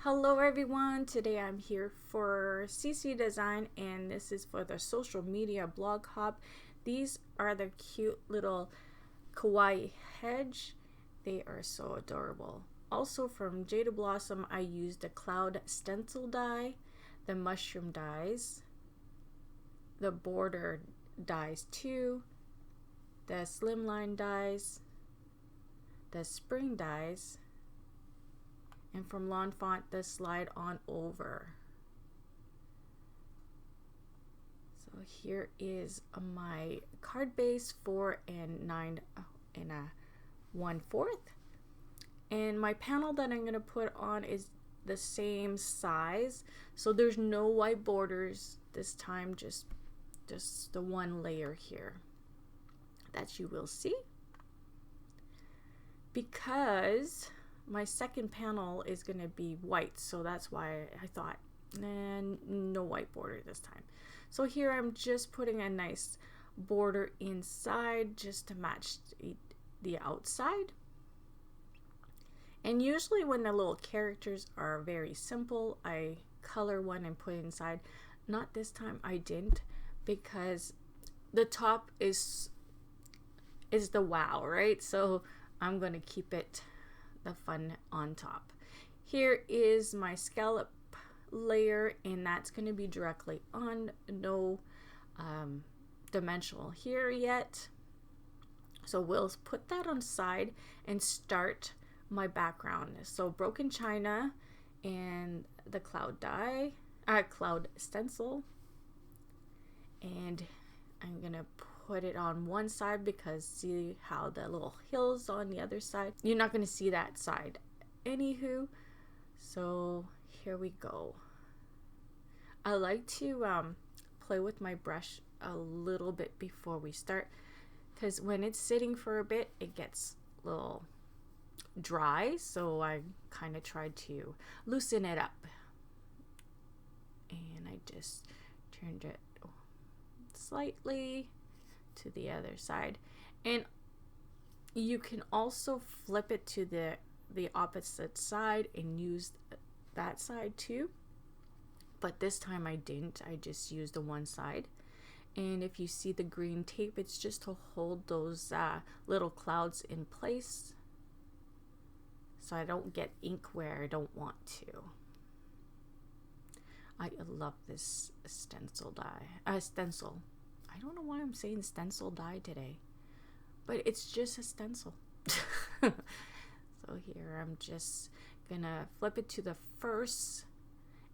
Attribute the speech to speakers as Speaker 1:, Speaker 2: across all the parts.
Speaker 1: Hello everyone, today I'm here for CC Design and this is for the social media blog hop. These are the cute little kawaii hedge. They are so adorable. Also from Jada Blossom, I used the cloud stencil die, the mushroom dies, the border dies too, the slimline dies, the spring dies, and from Lawn Font, the slide on over. So here is my card base, 4 and 9 and a 1/4. And my panel that I'm gonna put on is the same size. So there's no white borders this time, just the one layer here that you will see. Because my second panel is going to be white, so that's why I thought no white border this time. So here I'm just putting a nice border inside just to match the outside. And usually when the little characters are very simple, I color one and put it inside. Not this time, I didn't, because the top is the wow, right? So I'm going to keep it the fun on top. Here is my scallop layer, and that's going to be directly on, no dimensional here yet. So we'll put that on the side and start my background. So broken china and the cloud die, cloud stencil, and I'm gonna put it on one side because see how the little hills on the other side, you're not going to see that side anywho. So here we go. I like to play with my brush a little bit before we start, because when it's sitting for a bit it gets a little dry, so I kind of tried to loosen it up, and I just turned it slightly to the other side. And you can also flip it to the opposite side and use that side too, but this time I didn't. I just used the one side. And if you see the green tape, it's just to hold those little clouds in place so I don't get ink where I don't want to. I love this stencil die, stencil. I don't know why I'm saying stencil die today, but it's just a stencil. So here I'm just gonna flip it to the first,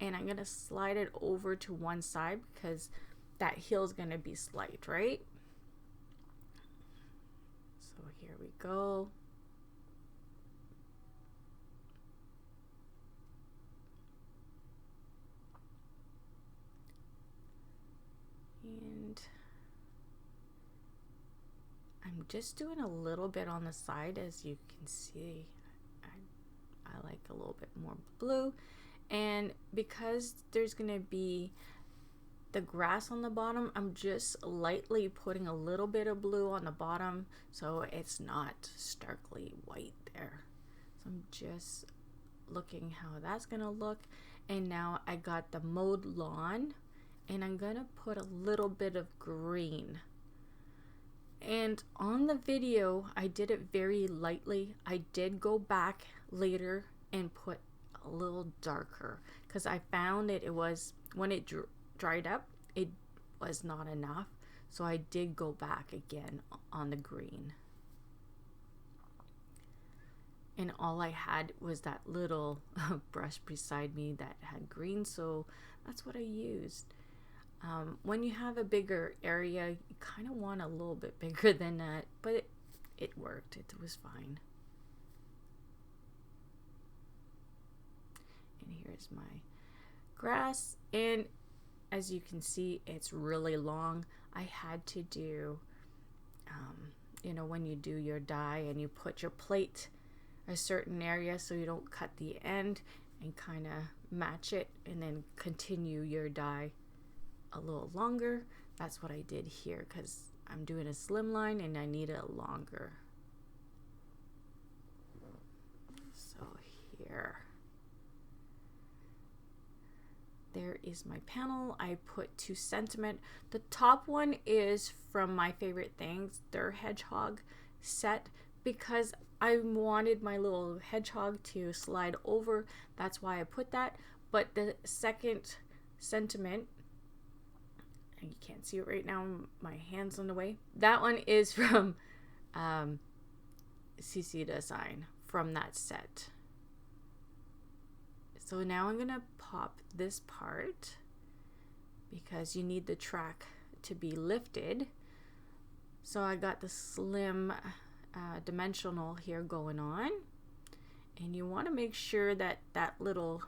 Speaker 1: and I'm gonna slide it over to one side because that heel is gonna be slight, right? So here we go. And I'm just doing a little bit on the side. As you can see, I like a little bit more blue, and because there's gonna be the grass on the bottom, I'm just lightly putting a little bit of blue on the bottom so it's not starkly white there. So I'm just looking how that's gonna look. And now I got the mowed lawn, and I'm gonna put a little bit of green. And on the video I did it very lightly. I did go back later and put a little darker because I found it was when it dried up it was not enough, so I did go back again on the green. And all I had was that little brush beside me that had green, so that's what I used. When you have a bigger area, you kind of want a little bit bigger than that, but it worked. It was fine. And here's my grass, and as you can see, it's really long. I had to do, you know, when you do your die and you put your plate a certain area so you don't cut the end, and kind of match it and then continue your die a little longer. That's what I did here because I'm doing a slim line and I need it longer. So here there is my panel. I put 2 sentiment. The top one is from My Favorite Things, their hedgehog set, because I wanted my little hedgehog to slide over. That's why I put that. But the second sentiment, and you can't see it right now, my hand's on the way. That one is from CC Design, from that set. So now I'm gonna pop this part because you need the track to be lifted. So I got the slim dimensional here going on, and you want to make sure that that little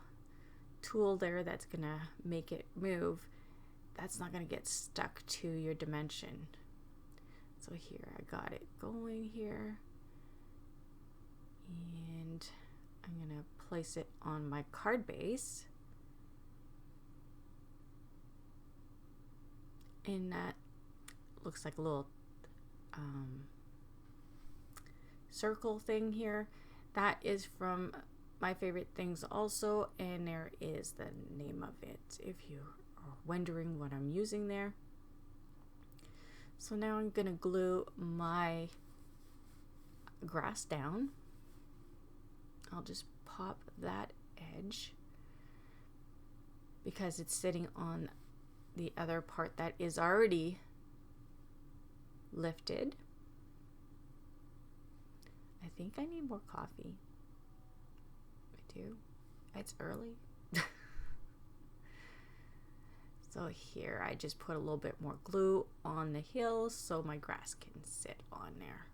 Speaker 1: tool there that's gonna make it move, that's not gonna get stuck to your dimension. So here I got it going here, and I'm gonna place it on my card base, and that looks like a little circle thing here. That is from My Favorite Things also, and there is the name of it if you are wondering what I'm using there. So now I'm gonna glue my grass down. I'll just pop that edge because it's sitting on the other part that is already lifted. I think I need more coffee. I do. It's early. So here I just put a little bit more glue on the hills so my grass can sit on there.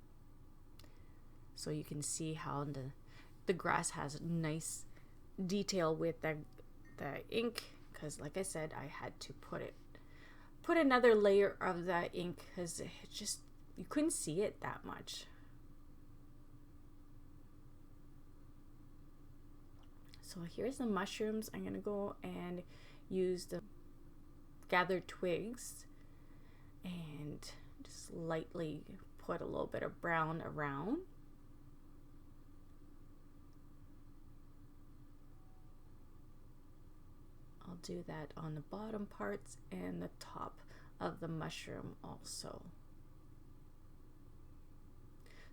Speaker 1: So you can see how the grass has nice detail with the ink, because like I said, I had to put another layer of that ink because it just, you couldn't see it that much. So here's the mushrooms. I'm gonna go and use the gathered twigs and just lightly put a little bit of brown around. I'll do that on the bottom parts and the top of the mushroom also.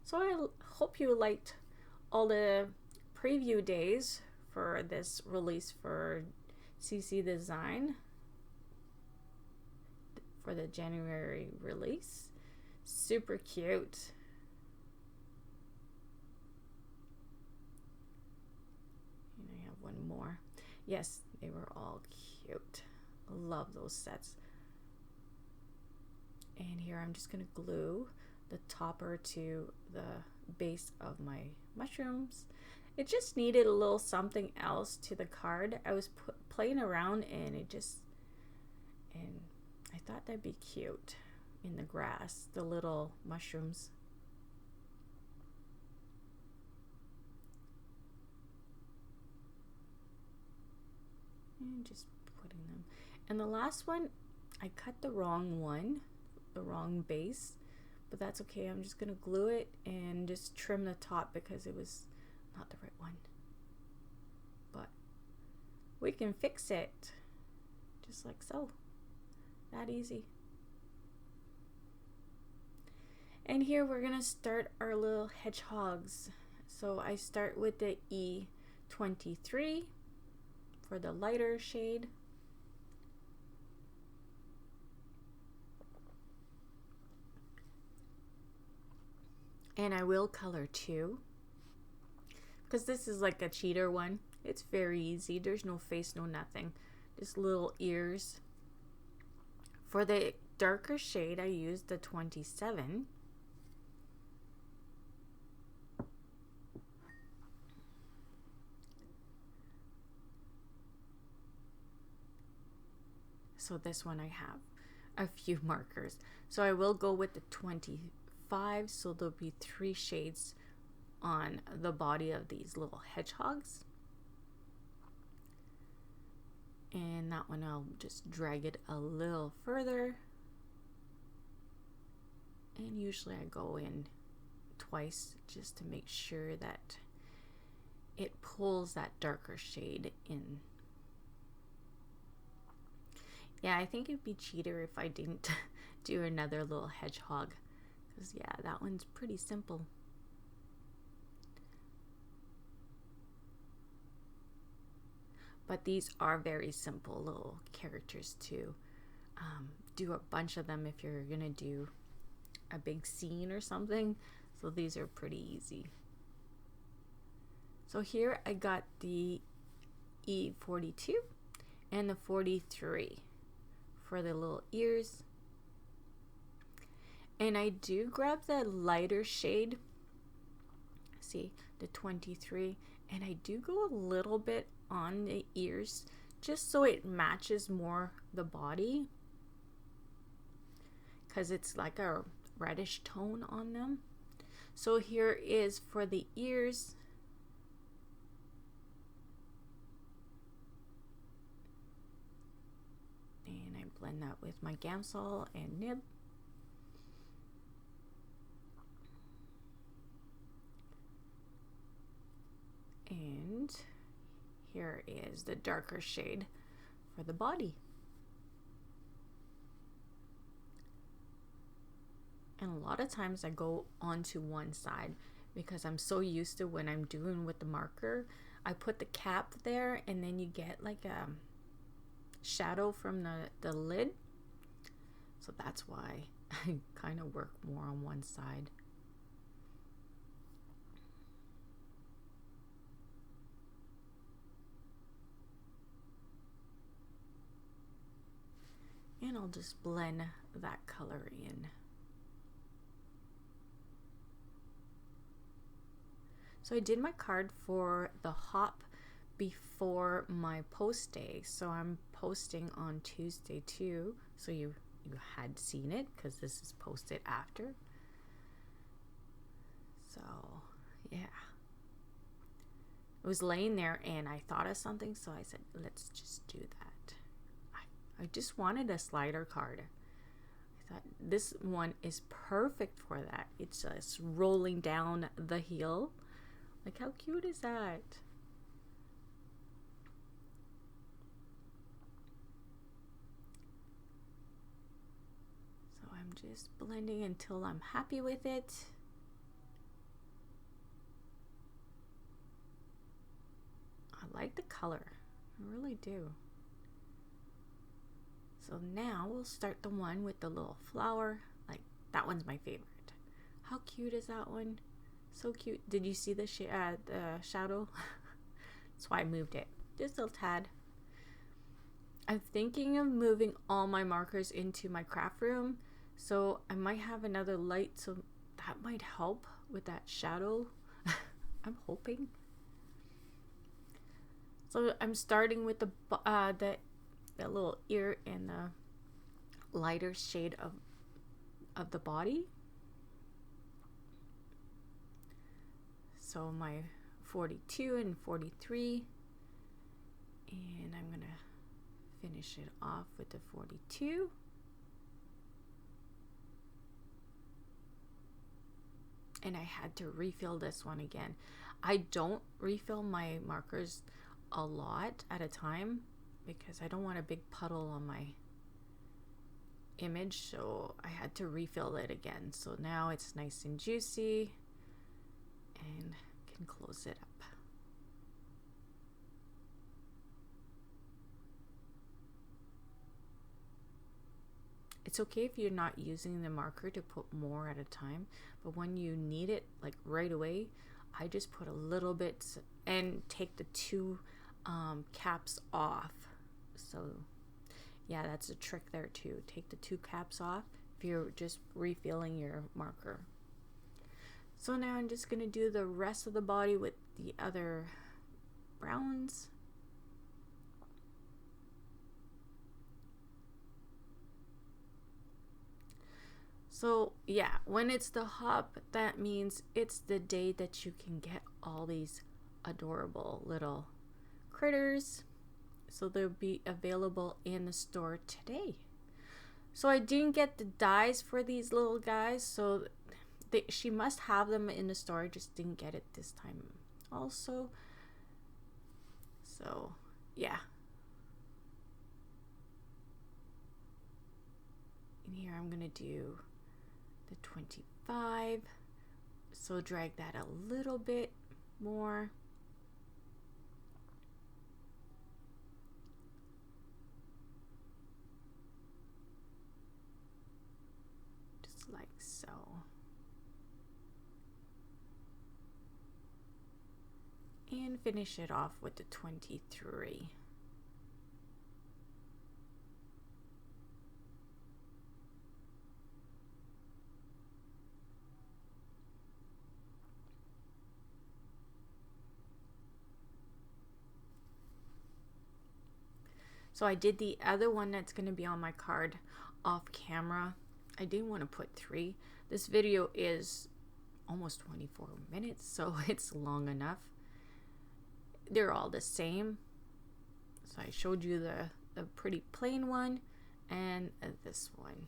Speaker 1: So I hope you liked all the preview days for this release for CC Design for the January release. Super cute. And I have one more. Yes, they were all cute. Love those sets. And here I'm just gonna glue the topper to the base of my mushrooms. It just needed a little something else to the card. I was playing around and I thought that'd be cute in the grass, the little mushrooms. And just putting them. And the last one, I cut the wrong one, the wrong base, but that's okay. I'm just gonna glue it and just trim the top because it was not the right one. But we can fix it just like so. That easy. And here we're gonna start our little hedgehogs. So I start with the E23 for the lighter shade. And I will color too, because this is like a cheater one. It's very easy. There's no face, no nothing. Just little ears. For the darker shade, I used the 27. So this one I have a few markers. So I will go with the 25, so there'll be 3 shades on the body of these little hedgehogs. And that one I'll just drag it a little further. And usually I go in twice just to make sure that it pulls that darker shade in. Yeah, I think it'd be cheater if I didn't do another little hedgehog. Because, yeah, that one's pretty simple. But these are very simple little characters to do a bunch of them if you're going to do a big scene or something. So these are pretty easy. So here I got the E42 and the 43 for the little ears. And I do grab the lighter shade, see, the 23, and I do go a little bit on the ears just so it matches more the body, because it's like a reddish tone on them. So here is for the ears. And I blend that with my Gamsol and nib. And here is the darker shade for the body. And a lot of times I go onto one side because I'm so used to when I'm doing with the marker, I put the cap there and then you get like a shadow from the lid. So that's why I kind of work more on one side. And I'll just blend that color in. So I did my card for the hop before my post day. So I'm posting on Tuesday too. So you had seen it because this is posted after. So yeah. It was laying there and I thought of something, so I said, let's just do that. I just wanted a slider card. I thought this one is perfect for that. It's just rolling down the heel. Like, how cute is that? So I'm just blending until I'm happy with it. I like the color. I really do. So now we'll start the one with the little flower. Like, that one's my favorite. How cute is that one? So cute. Did you see the shadow? That's why I moved it. Just a tad. I'm thinking of moving all my markers into my craft room. So I might have another light. So that might help with that shadow. I'm hoping. So I'm starting with the little ear and the lighter shade of the body. So my 42 and 43, and I'm gonna finish it off with the 42. And I had to refill this one again. I don't refill my markers a lot at a time because I don't want a big puddle on my image, so I had to refill it again. So now it's nice and juicy and can close it up. It's okay if you're not using the marker to put more at a time, but when you need it like right away, I just put a little bit and take the two caps off. So yeah, that's a trick there too. Take the two caps off if you're just refilling your marker. So now I'm just going to do the rest of the body with the other browns. So yeah, when it's the hop, that means it's the day that you can get all these adorable little critters. So they'll be available in the store today. So I didn't get the dies for these little guys, so she must have them in the store. I just didn't get it this time also. So yeah, And here I'm gonna do the 25. So drag that a little bit more. Just like so. And finish it off with the 23. So I did the other one that's going to be on my card off camera. I didn't want to put 3. This video is almost 24 minutes, so it's long enough. They're all the same. So I showed you the pretty plain one and this one.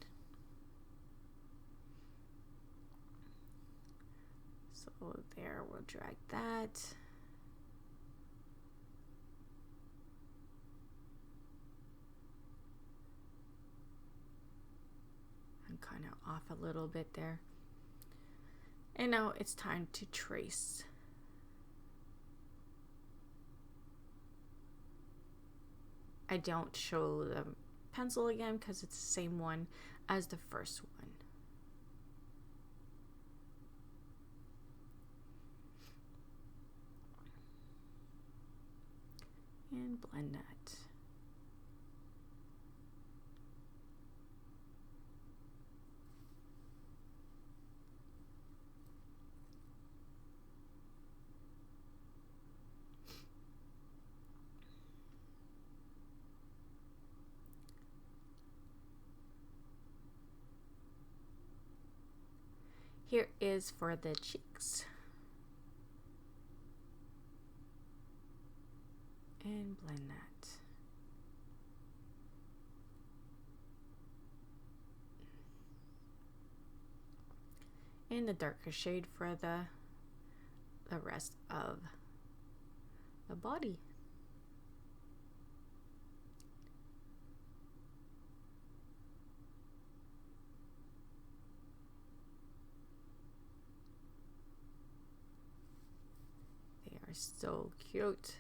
Speaker 1: So there, we'll drag that. I'm kind of off a little bit there. And now it's time to trace. I don't show the pencil again because it's the same one as the first one. And blend that. Here is for the cheeks. And blend that. And the darker shade for the rest of the body. They are so cute.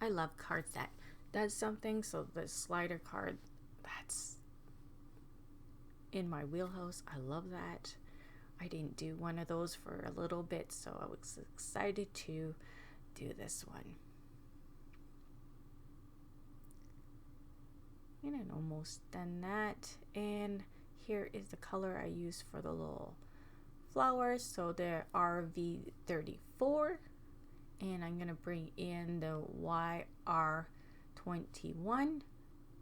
Speaker 1: I love cards that does something. So the slider card, that's in my wheelhouse. I love that. I didn't do one of those for a little bit, so I was excited to do this one. And I'm almost done that. And here is the color I use for the little flowers. So they're RV34. And I'm gonna bring in the YR21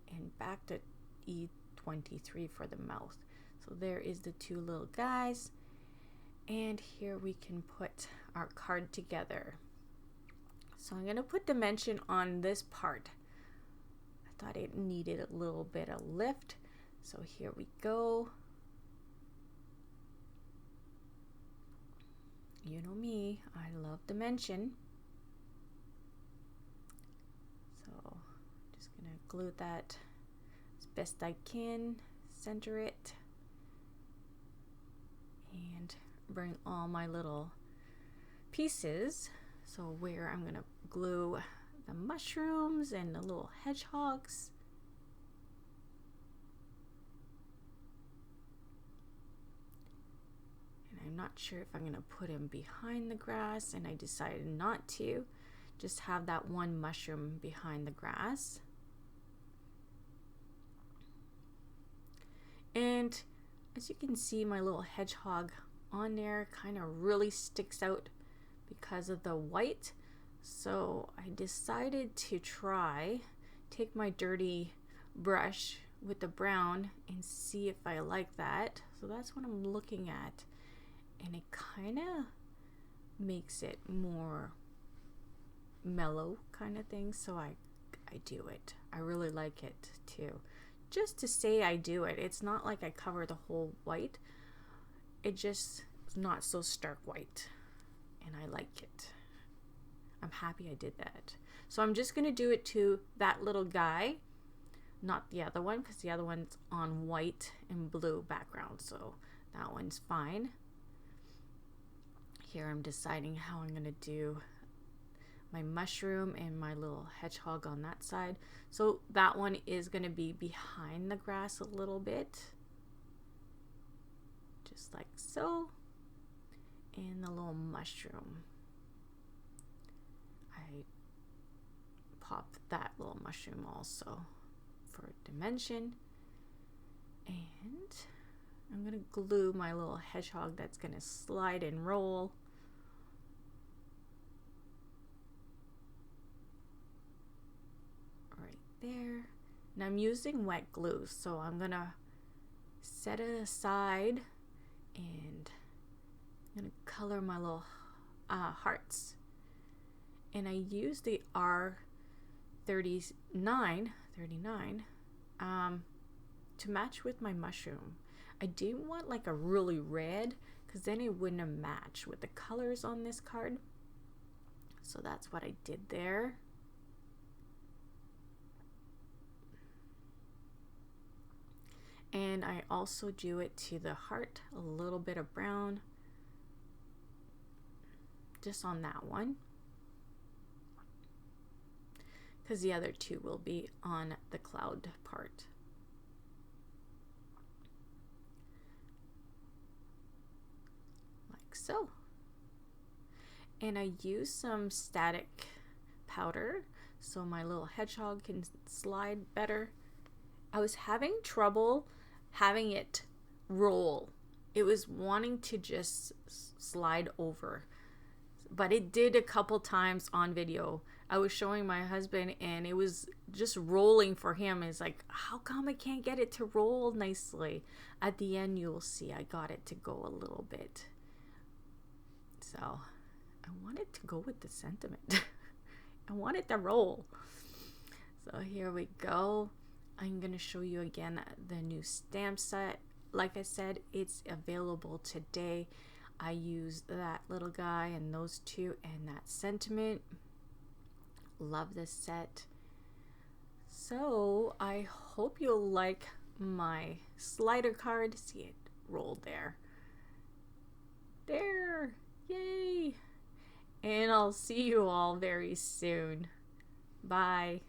Speaker 1: and back to E23 for the mouth. So there is the 2 little guys. And here we can put our card together. So I'm gonna put dimension on this part. I thought it needed a little bit of lift. So here we go. You know me, I love dimension. So just gonna glue that as best I can, center it, and bring all my little pieces. So where I'm gonna glue the mushrooms and the little hedgehogs. And I'm not sure if I'm gonna put him behind the grass, and I decided not to. Just have that one mushroom behind the grass. And as you can see, my little hedgehog on there kind of really sticks out because of the white. So I decided to take my dirty brush with the brown and see if I like that. So that's what I'm looking at. And it kind of makes it more mellow kind of thing, so I do it. I really like it too. Just to say I do it. It's not like I cover the whole white. It just is not so stark white, and I like it. I'm happy I did that. So I'm just gonna do it to that little guy, not the other one, because the other one's on white and blue background, so that one's fine. Here I'm deciding how I'm gonna do my mushroom and my little hedgehog on that side. So that one is going to be behind the grass a little bit, just like so. And the little mushroom, I popped that little mushroom also for dimension. And I'm going to glue my little hedgehog that's going to slide and roll. There. And I'm using wet glue, so I'm gonna set it aside and I'm gonna color my little hearts. And I use the R39 to match with my mushroom. I didn't want like a really red, because then it wouldn't have matched with the colors on this card. So that's what I did there. And I also do it to the heart, a little bit of brown, just on that one, because the other two will be on the cloud part. Like so. And I use some static powder so my little hedgehog can slide better. I was having trouble having it roll. It was wanting to just slide over, but it did a couple times on video. I was showing my husband and it was just rolling for him. It's like, how come I can't get it to roll nicely? At the end, you'll see I got it to go a little bit. So I wanted to go with the sentiment. I want it to roll. So here we go. I'm going to show you again the new stamp set. Like I said, it's available today. I used that little guy and those two and that sentiment. Love this set. So I hope you'll like my slider card. See it rolled there. There. Yay. And I'll see you all very soon. Bye.